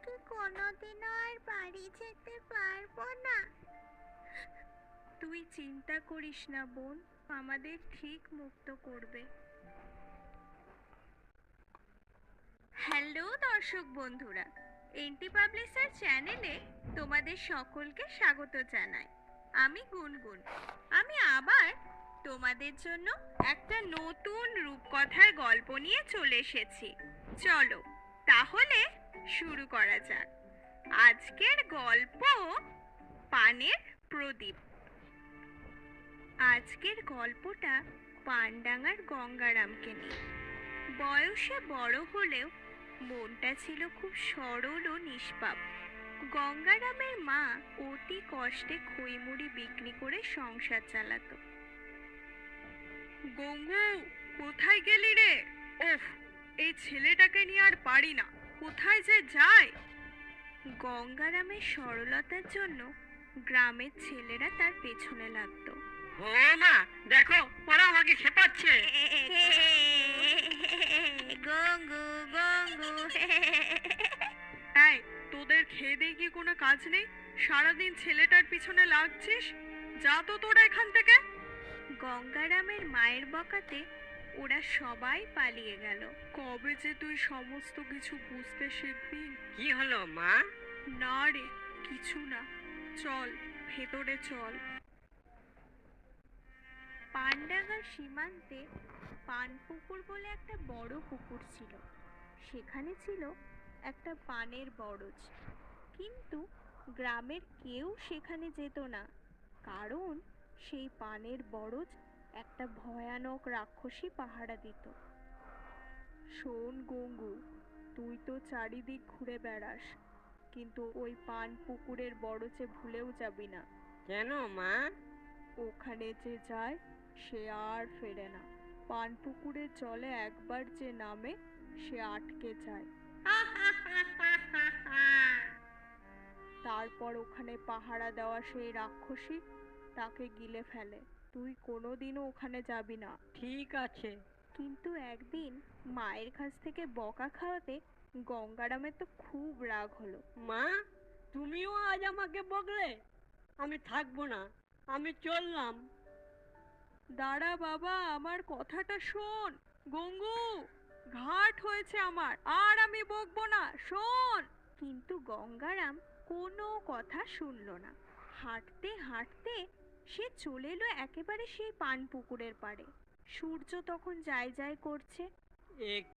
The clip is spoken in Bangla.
কি কোনোদিনও আর বাড়ি যেতে পারবো না? তুই চিন্তা করিস না বোন, আমাদের ঠিক মুক্ত করবে। হ্যালো দর্শক বন্ধুরা, এনটি পাবলিশার চ্যানেলে তোমাদের সকলকে স্বাগত জানাই। আমি গুনগুন। আমি আবার তোমাদের জন্য একটা নতুন রূপকথার গল্প নিয়ে চলে এসেছি। চলো তাহলে শুরু করা যাক। আজকের গল্প পানের প্রদীপ। আজকের গল্পটা পানডাঙ্গার গঙ্গারামকে নিয়ে। বয়সে বড় হলেও মনটা ছিল খুব সরল ও নিষ্পাপ। গঙ্গারামের মা অতি কষ্টে খইমুড়ি বিক্রি করে সংসার চালাতো। গঙ্গু, কোথায় গেলি রে? ওফ, এই ছেলেটাকে নিয়ে আর পারি না, কোথায় যে যায়। গঙ্গারামের সরলতার জন্য গ্রামের ছেলেরা তার পেছনে লাগতো। ও মা, দেখো ওরা আমাকে খেপাচ্ছে। গঙ্গু গঙ্গু। এই, তোদের খেয়ে দিয়ে কি কোনো কাজ নেই? সারাদিন ছেলেটার পিছনে লাগছিস, যা তো তোরা এখান থেকে। গঙ্গারামের মায়ের বকাতে ওরা সবাই পালিয়ে গেল। কবে যে তুই সমস্ত কিছু বুঝতে শিখবি? কি হলো মা? না রে, কিছু না, চল ভেতরে চল। পানডাঙ্গার সীমান্তে পানপুকুর বলে একটা বড় পুকুর ছিল। সেখানে ছিল একটা পানের বরজ, কিন্তু গ্রামের কেউ সেখানে যেত না, কারণ সেই পানের বরজ একটা ভয়ানক রাক্ষসী পাহারা দিত। শোন গঙ্গু, তুই তো চারিদিক ঘুরে বেড়াস, কিন্তু ওই পান পুকুরের বরজে ভুলেও যাবি না। কেন মা? ওখানে যে যায় সে আর ফেরে না। পানপুকুরের জলে একবার যে নামে সে আটকে যায়। তারপর ওখানে পাহারা দেওয়া সেই রাক্ষসী তাকে গিলে ফেলে। তুই কোনোদিনও ওখানে যাবি না। ঠিক আছে। কিন্তু একদিন মায়ের কাছ থেকে বকা খাওয়াতে গঙ্গারামের তো খুব রাগ হলো। মা, তুমিও আজ আমাকে বকলে? আমি থাকবো না, আমি চললাম। দাঁড়া বাবা, আমার কথাটা শোন। গঙ্গু, ঘাট হয়েছে আমার, আর আমি বকবো না, শোন। কিন্তু গঙ্গারাম কোনো কথা শুনলো না। হাঁটতে হাঁটতে সে চলে এলো একেবারে সেই পানপুকুরের পাড়ে। সূর্য তখন যায় যায় করছে।